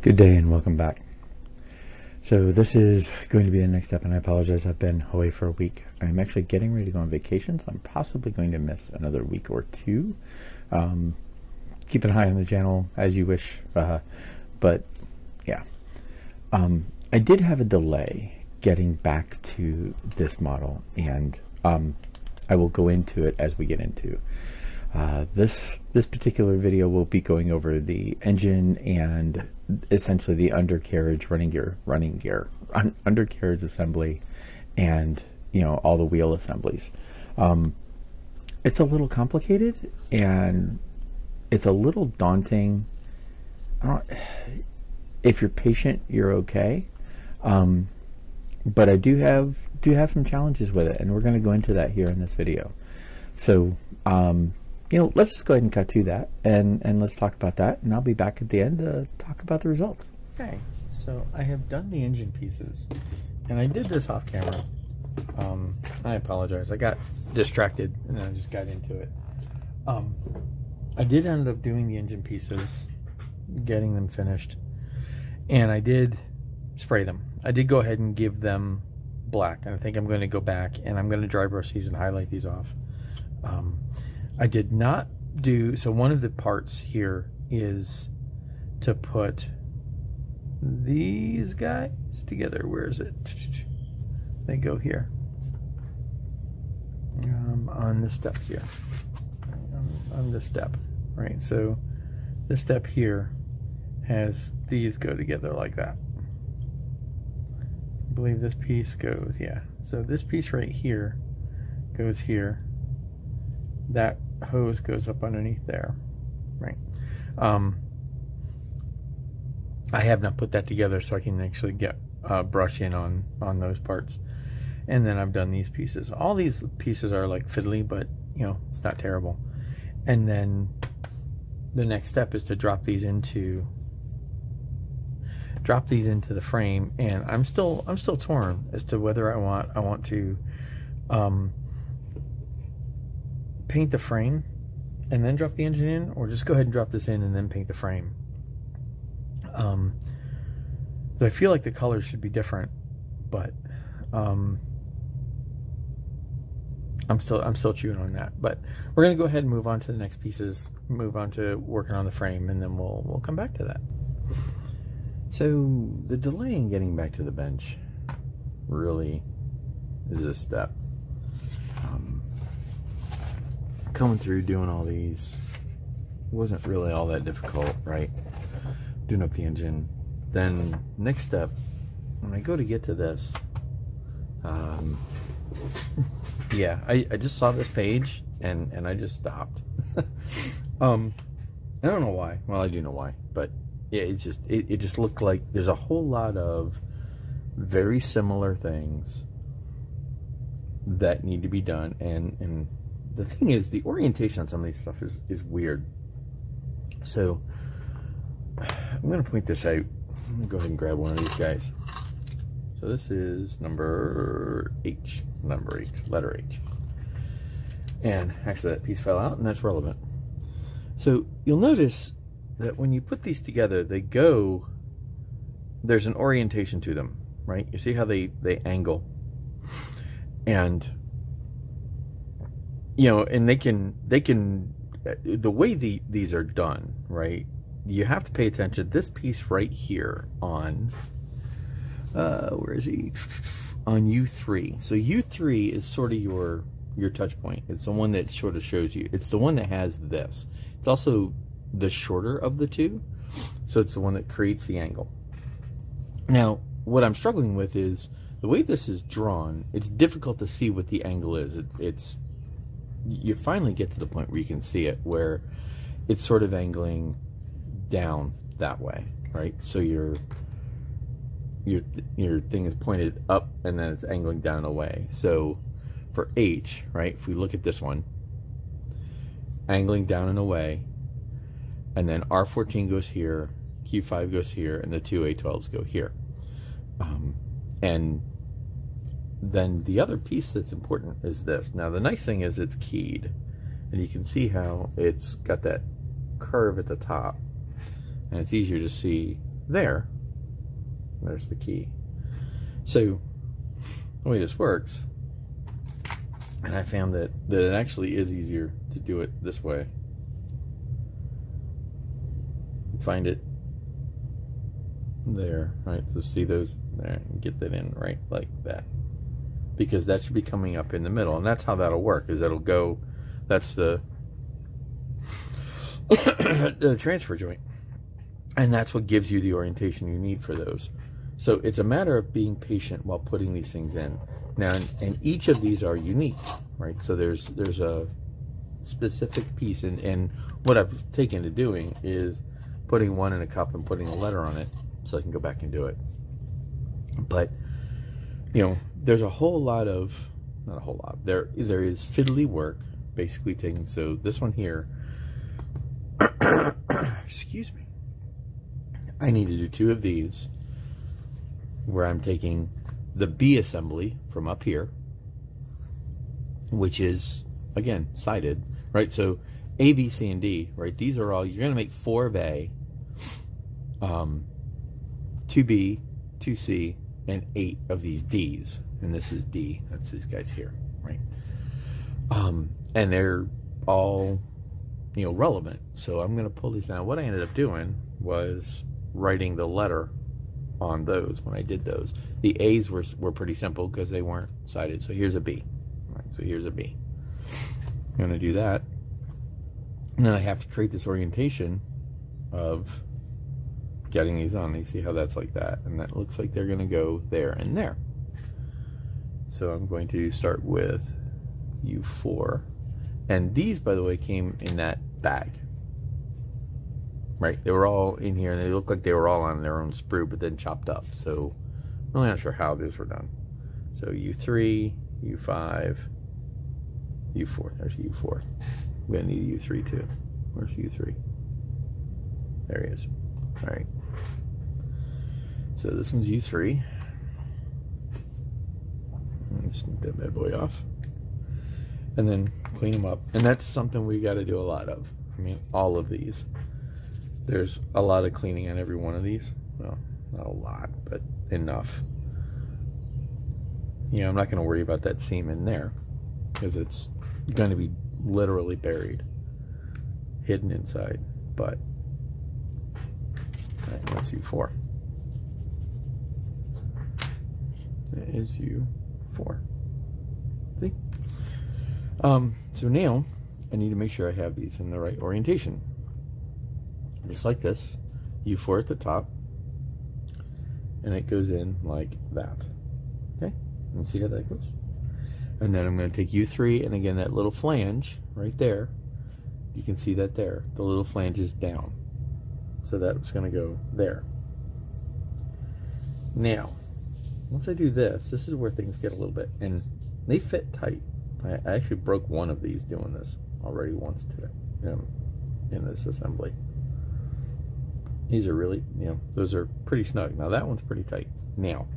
Good day and welcome back. So this is going to be the next step, and I apologize, I've been away for a week. I'm actually getting ready to go on vacation, so I'm possibly going to miss another week or two. Keep an eye on the channel as you wish, but yeah. I did have a delay getting back to this model, and I will go into it as we get into this particular video. Will be going over the engine and essentially the undercarriage undercarriage assembly, and all the wheel assemblies. It's a little complicated and it's a little daunting. If you're patient, you're okay, but I do have some challenges with it, and we're going to go into that here in this video. So let's just go ahead and cut to that, and let's talk about that, and I'll be back at the end to talk about the results. Okay, so I have done the engine pieces, and I did this off camera. I apologize, I got distracted and then I just got into it. I did end up doing the engine pieces, getting them finished, and I did spray them. I did go ahead and give them black, and I think I'm going to go back and I'm going to dry brush these and highlight these off. I did not do, so one of the parts here is to put these guys together. Where is it? They go here. On this step here. On this step, right? So this step here has these go together like that. I believe this piece goes, yeah. So this piece right here goes here. That hose goes up underneath there, right? I have not put that together so I can actually get brush in on those parts. And then I've done these pieces. All these pieces are like fiddly, but it's not terrible. And then the next step is to drop these into the frame, and I'm still torn as to whether I want to paint the frame and then drop the engine in, or just go ahead and drop this in and then paint the frame. I feel like the colors should be different, but I'm still chewing on that. But we're gonna go ahead and move on to the next pieces, move on to working on the frame, and then we'll come back to that. So the delay in getting back to the bench really is a step. Coming through doing all these wasn't really all that difficult, right? Doing up the engine. Then next step, when I go to get to this, yeah, I just saw this page and I just stopped. I don't know why. Well, I do know why, but it just looked like there's a whole lot of very similar things that need to be done, and the thing is, the orientation on some of these stuff is weird. So I'm going to point this out. I'm going to go ahead and grab one of these guys. So this is number H, letter H. And actually that piece fell out, and that's relevant. So you'll notice that when you put these together, there's an orientation to them, right? You see how they angle. And and they can the way these are done, right? You have to pay attention. This piece right here on where is he? On U3. So U3 is sort of your touch point. It's the one that sort of shows you. It's the one that has this. It's also the shorter of the two, so it's the one that creates the angle. Now, what I'm struggling with is the way this is drawn. It's difficult to see what the angle is. You finally get to the point where you can see it, where it's sort of angling down that way, right? So your thing is pointed up and then it's angling down away. So for H, right, if we look at this one, angling down and away, and then R14 goes here, Q5 goes here, and the two A12s go here. And then the other piece that's important is this. Now the nice thing is it's keyed, and you can see how it's got that curve at the top, and it's easier to see there. There's the key. So the way this works, and I found that it actually is easier to do it this way. Find it there, right? So see those there and get that in right like that, because that should be coming up in the middle, and that's how that'll work. Is it'll go, that's the the transfer joint, and that's what gives you the orientation you need for those. So it's a matter of being patient while putting these things in. Now, and each of these are unique, right? So there's a specific piece, and what I've taken to doing is putting one in a cup and putting a letter on it so I can go back and do it. But, you know, there's a whole lot of, not a whole lot, there is fiddly work, basically taking, so this one here, excuse me, I need to do 2 of these, where I'm taking the B assembly from up here, which is, again, sided, right? So A, B, C, and D, right? These are all, you're going to make 4 of A, 2B, 2C, and 8 of these Ds. And this is D. That's these guys here, right? And they're all, you know, relevant. So I'm going to pull these down. What I ended up doing was writing the letter on those when I did those. The A's were pretty simple because they weren't sided. So here's a B. All right, so here's a B. I'm going to do that. And then I have to create this orientation of getting these on. You see how that's like that, and that looks like they're going to go there and there. So I'm going to start with U4, and these, by the way, came in that bag, right? They were all in here, and they look like they were all on their own sprue, but then chopped up. So I'm really not sure how these were done. So U3, U5, U4. There's U4. I'm going to need a U3 too. Where's U3? There he is. All right. So this one's U3. Just snip that bad boy off. And then clean them up. And that's something we got to do a lot of. I mean, all of these. There's a lot of cleaning on every one of these. Well, not a lot, but enough. You know, I'm not going to worry about that seam in there because it's going to be literally buried, hidden inside. But all right, that's U4. That is U4. See? So now I need to make sure I have these in the right orientation. Just like this, U4 at the top, and it goes in like that. Okay, and see how that goes? And then I'm going to take U3, and again, that little flange right there, you can see that there. The little flange is down. So that's going to go there. Now, once I do this, this is where things get a little bit, and they fit tight. I actually broke one of these doing this already once today in this assembly. These are really, you know, those are pretty snug. Now that one's pretty tight. Now,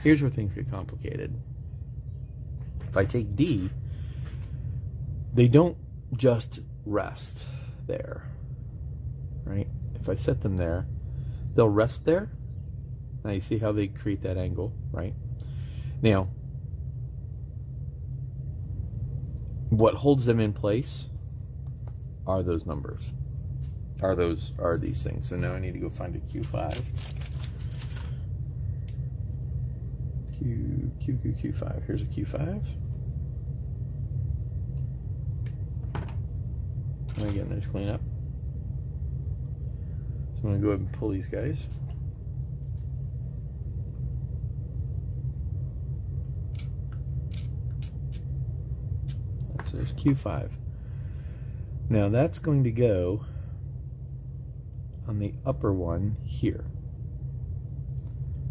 here's where things get complicated. If I take D, they don't just rest there, right? If I set them there, they'll rest there. Now you see how they create that angle, right? Now, what holds them in place are those numbers. Are these things. So now I need to go find a Q5. Q5. Here's a Q5. And again, there's cleanup. So I'm going to go ahead and pull these guys. So there's Q5. Now that's going to go on the upper one here.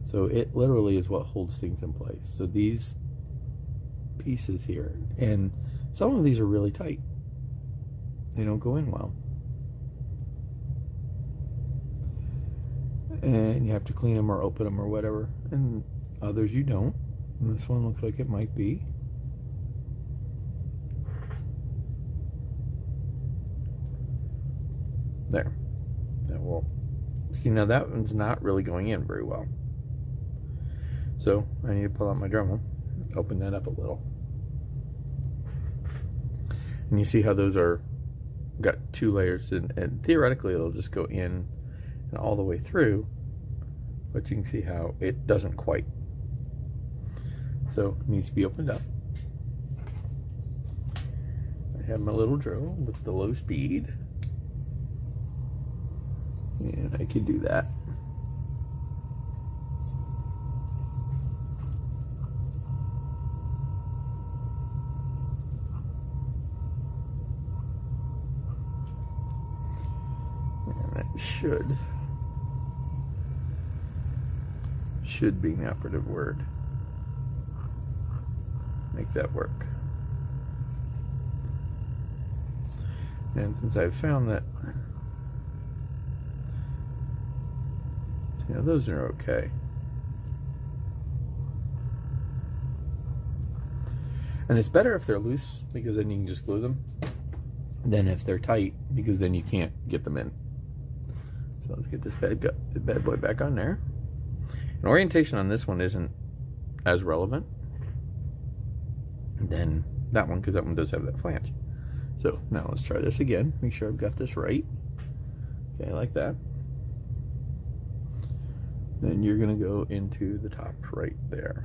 So it literally is what holds things in place. So these pieces here, and some of these are really tight. They don't go in well. And you have to clean them or open them or whatever. And others you don't. And this one looks like it might be. There. That will See, now that one's not really going in very well. So I need to pull out my Dremel, open that up a little. And you see how those are got 2 layers, and theoretically it'll just go in and all the way through, but you can see how it doesn't quite. So it needs to be opened up. I have my little drill with the low speed, and I can do that. And that should be an operative word. Make that work. And since I've found that, you know, those are okay. And it's better if they're loose, because then you can just glue them, than if they're tight, because then you can't get them in. So let's get this bad boy back on there. And orientation on this one isn't as relevant than that one, because that one does have that flange. So now let's try this again. Make sure I've got this right. Okay, like that. Then you're going to go into the top right there.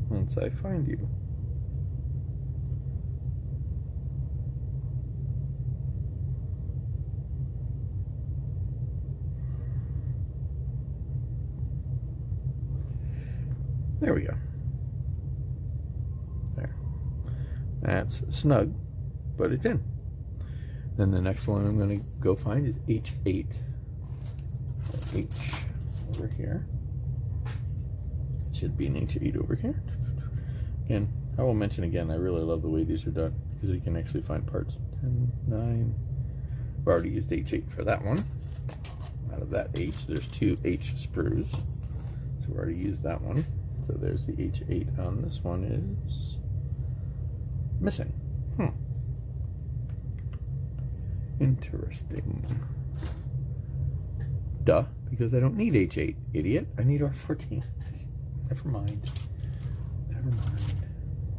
Once I find you. There we go. There. That's snug, but it's in. Then the next one I'm going to go find is H8. H over here. Should be an H8 over here. And I will mention again, I really love the way these are done, because you can actually find parts. 10, 9. I've already used H8 for that one. Out of that H, there's 2 H screws. So we already used that one. So there's the H8 on this one is missing. Interesting. Duh, because I don't need H8, idiot. I need R14. Never mind. Never mind.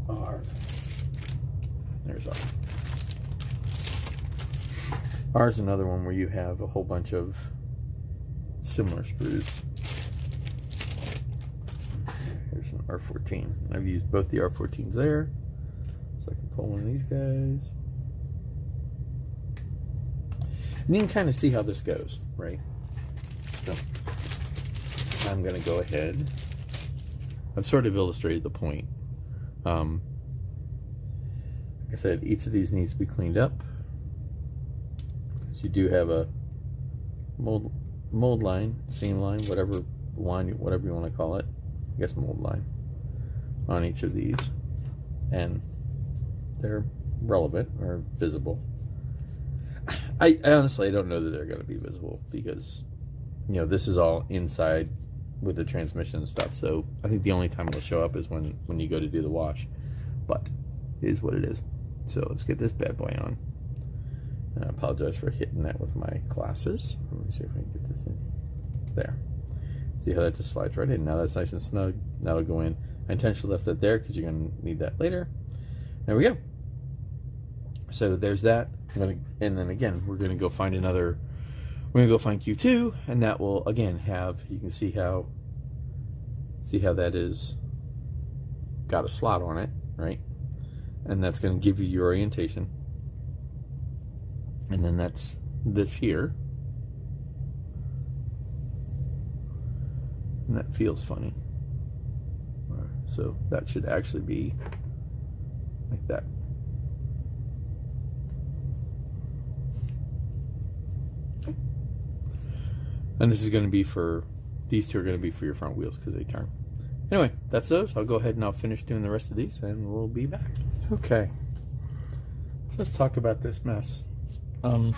R. There's R. R is another one where you have a whole bunch of similar screws. Here's an R14. I've used both the R14s there. So I can pull one of these guys. And you can kind of see how this goes, right? So I'm going to go ahead. I've sort of illustrated the point. Like I said, each of these needs to be cleaned up. Because you do have a mold line, seam line, whatever you want to call it. I guess mold line on each of these. And they're relevant or visible. I honestly don't know that they're going to be visible, because, you know, this is all inside with the transmission and stuff. So I think the only time it'll show up is when you go to do the wash. But it is what it is. So let's get this bad boy on. And I apologize for hitting that with my glasses. Let me see if I can get this in. There. See how that just slides right in. Now that's nice and snug. That'll go in. I intentionally left that there because you're going to need that later. There we go. So there's that. And then again, we're going to go find another. We're going to go find Q2, and that will again have. You can see how that is got a slot on it, right? And that's going to give you your orientation. And then that's this here. And that feels funny. So that should actually be like that. Okay. And this is going to be for, these two are going to be for your front wheels because they turn. Anyway, that's those. I'll go ahead and I'll finish doing the rest of these and we'll be back. Okay. So let's talk about this mess. I've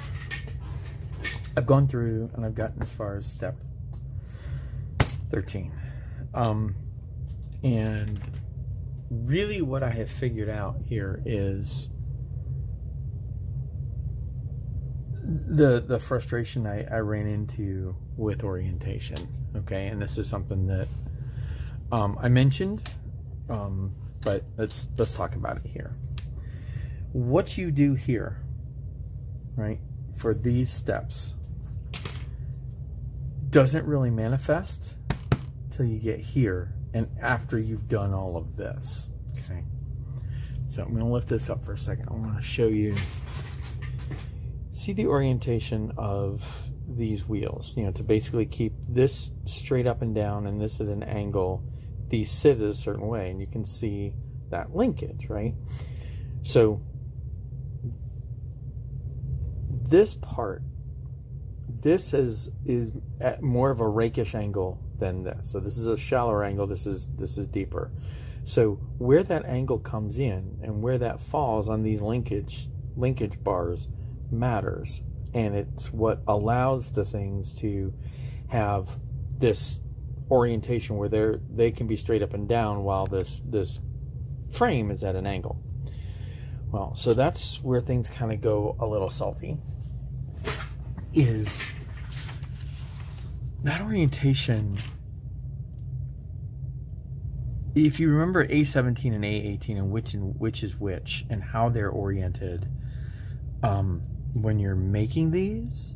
gone through and I've gotten as far as step 13. And really what I have figured out here is the frustration I ran into with orientation. Okay, and this is something that I mentioned, but let's talk about it here. What you do here, right, for these steps doesn't really manifest till you get here and after you've done all of this. Okay, so I'm going to lift this up for a second. I want to show you. See the orientation of these wheels, you know, to basically keep this straight up and down and this at an angle. These sit a certain way, and you can see that linkage, right? So this part, this is at more of a rakish angle than this. So this is a shallower angle, this is deeper. So where that angle comes in and where that falls on these linkage bars matters, and it's what allows the things to have this orientation where they can be straight up and down while this frame is at an angle. Well, so that's where things kind of go a little salty, is that orientation. If you remember A17 and A18 and which is which and how they're oriented, when you're making these,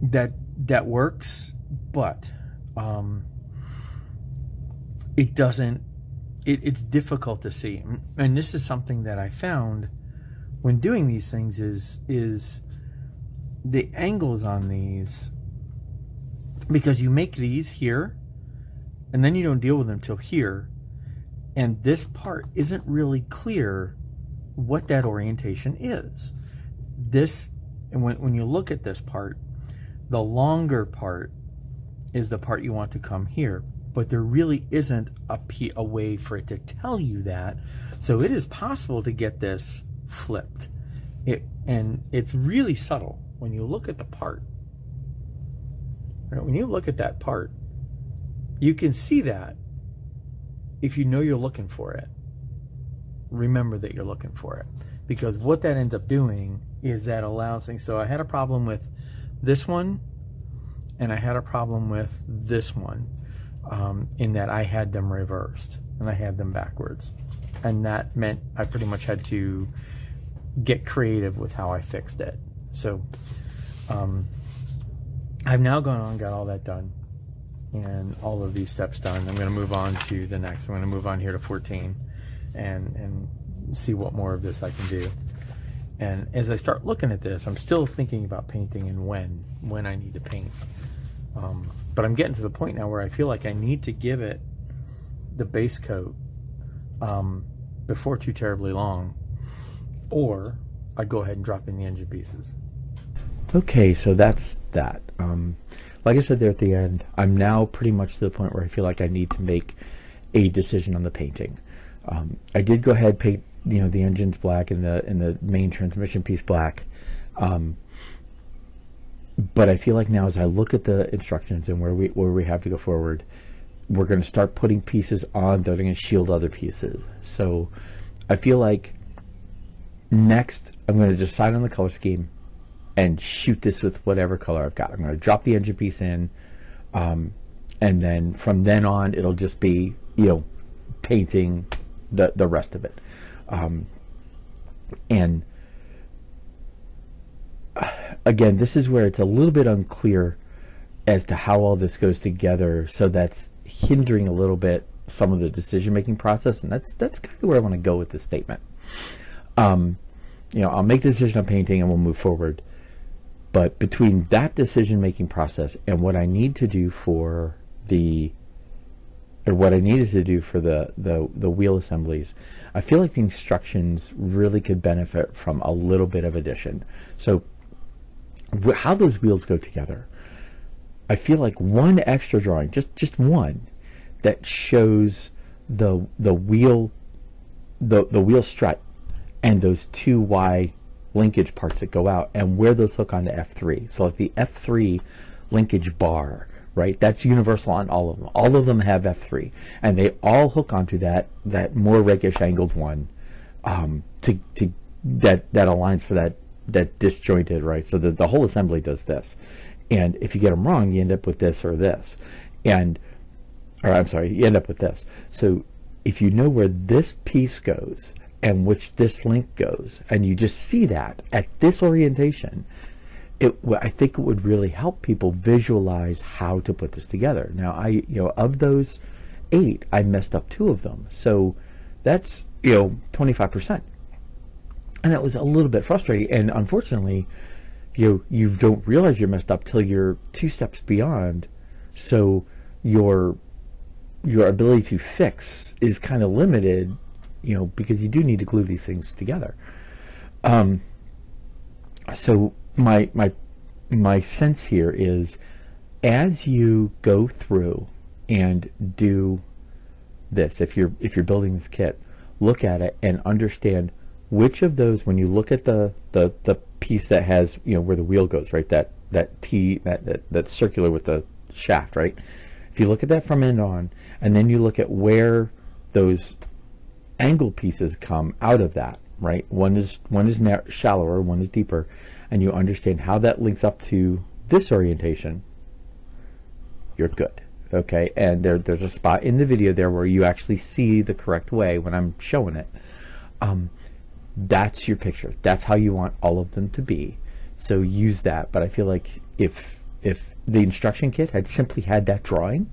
that works, but it doesn't. It's difficult to see, and this is something that I found when doing these things is the angles on these, because you make these here, and then you don't deal with them till here, and this part isn't really clear what that orientation is. This, and when you look at this part, the longer part is the part you want to come here, but there really isn't a way for it to tell you that. So it is possible to get this flipped. And it's really subtle when you look at the part. Right? When you look at that part, you can see that if you know you're looking for it. Remember that you're looking for it, because what that ends up doing is that allows things. So I had a problem with this one, and I had a problem with this one, in that I had them reversed and I had them backwards, and that meant I pretty much had to get creative with how I fixed it. So I've now gone on and got all that done and all of these steps done. I'm going to move on to the next. I'm going to move on here to 14 and see what more of this I can do. And as I start looking at this, I'm still thinking about painting and when I need to paint. But I'm getting to the point now where I feel like I need to give it the base coat before too terribly long, or I go ahead and drop in the engine pieces. Okay, so that's that. Like I said there at the end, I'm now pretty much to the point where I feel like I need to make a decision on the painting. I did go ahead and paint, you know, the engines black and the main transmission piece black. But I feel like now, as I look at the instructions and where we have to go forward, we're going to start putting pieces on that are going to shield other pieces. So I feel like next I'm going to decide on the color scheme and shoot this with whatever color I've got. I'm going to drop the engine piece in, and then from then on it'll just be, you know, painting the rest of it. And again, this is where it's a little bit unclear as to how all this goes together, so that's hindering a little bit some of the decision-making process, and that's kind of where I want to go with this statement. You know, I'll make the decision on painting and we'll move forward, but between that decision-making process and what I need to do for what I needed to do for the wheel assemblies, I feel like the instructions really could benefit from a little bit of addition. So how those wheels go together, I feel like one extra drawing, just one, that shows the wheel strut and those two Y linkage parts that go out and where those hook onto F3. So like the F3 linkage bar right? That's universal on all of them. All of them have F3, and they all hook onto that more rakish angled one, to that aligns for that disjointed, right? So the whole assembly does this, and if you get them wrong, you end up with this or this, or I'm sorry, you end up with this. So if you know where this piece goes and which this link goes, and you just see that at this orientation, I think it would really help people visualize how to put this together. Now, of those 8, I messed up 2 of them, so that's 25%, and that was a little bit frustrating. And unfortunately, you don't realize you're messed up till you're 2 steps beyond. So your ability to fix is kind of limited, because you do need to glue these things together. So my sense here is, as you go through and do this, if you're building this kit, look at it and understand which of those, when you look at the piece that has, where the wheel goes, right, that T, that's circular with the shaft, right? If you look at that from end on, and then you look at where those angle pieces come out of that, right? One is shallower, one is deeper, and you understand how that links up to this orientation, you're good. Okay, and there's a spot in the video there where you actually see the correct way when I'm showing it. That's your picture. That's how you want all of them to be. So use that. But I feel like if the instruction kit had simply had that drawing,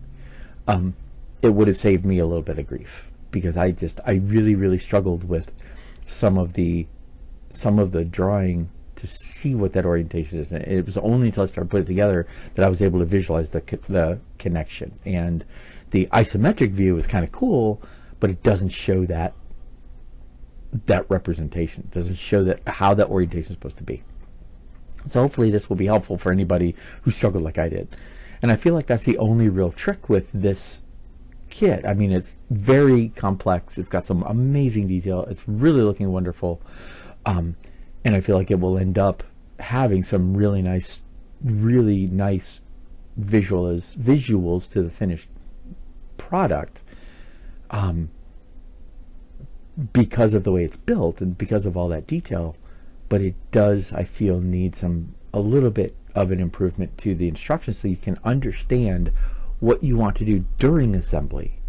it would have saved me a little bit of grief, because I really struggled with some of the drawing to see what that orientation is. And it was only until I started putting it together that I was able to visualize the connection. And the isometric view is kind of cool, but it doesn't show that representation. It doesn't show how that orientation is supposed to be. So hopefully this will be helpful for anybody who struggled like I did. And I feel like that's the only real trick with this kit. I mean, it's very complex. It's got some amazing detail. It's really looking wonderful. And I feel like it will end up having some really nice visuals to the finished product, because of the way it's built and because of all that detail. But it does, I feel, need a little bit of an improvement to the instructions, so you can understand what you want to do during assembly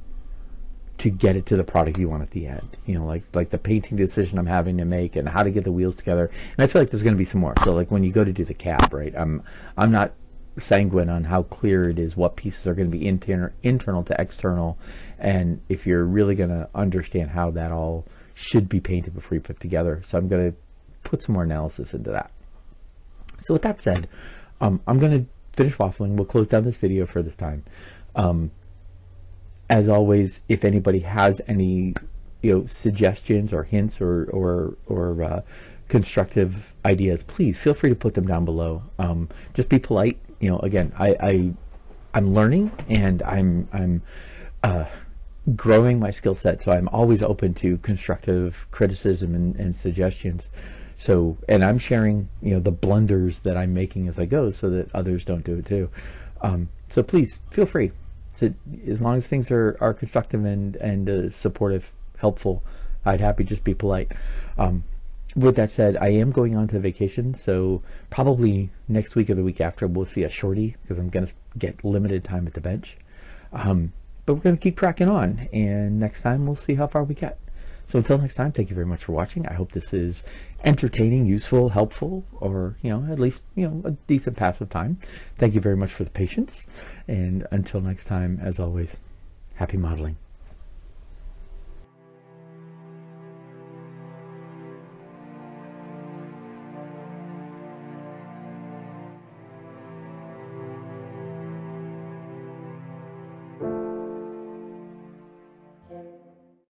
to get it to the product you want at the end. Like the painting decision I'm having to make, and how to get the wheels together. And I feel like there's going to be some more. So like when you go to do the cab, right, I'm not sanguine on how clear it is what pieces are going to be internal to external, and if you're really going to understand how that all should be painted before you put it together. So I'm going to put some more analysis into that. So with that said, I'm going to finish waffling. We'll close down this video for this time. As always, if anybody has any suggestions or hints or constructive ideas, please feel free to put them down below. Just be polite. Again, I'm learning, and I'm growing my skill set, so I'm always open to constructive criticism and suggestions. So, and I'm sharing the blunders that I'm making as I go, so that others don't do it too. So please feel free. So as long as things are constructive and supportive, helpful, I'd happy just be polite. With that said, I am going on to vacation, so probably next week or the week after we'll see a shorty, because I'm going to get limited time at the bench. But we're going to keep cracking on, and next time we'll see how far we get. So until next time, thank you very much for watching. I hope this is entertaining, useful, helpful, or at least a decent pass of time. Thank you very much for the patience, and until next time, as always, happy modeling.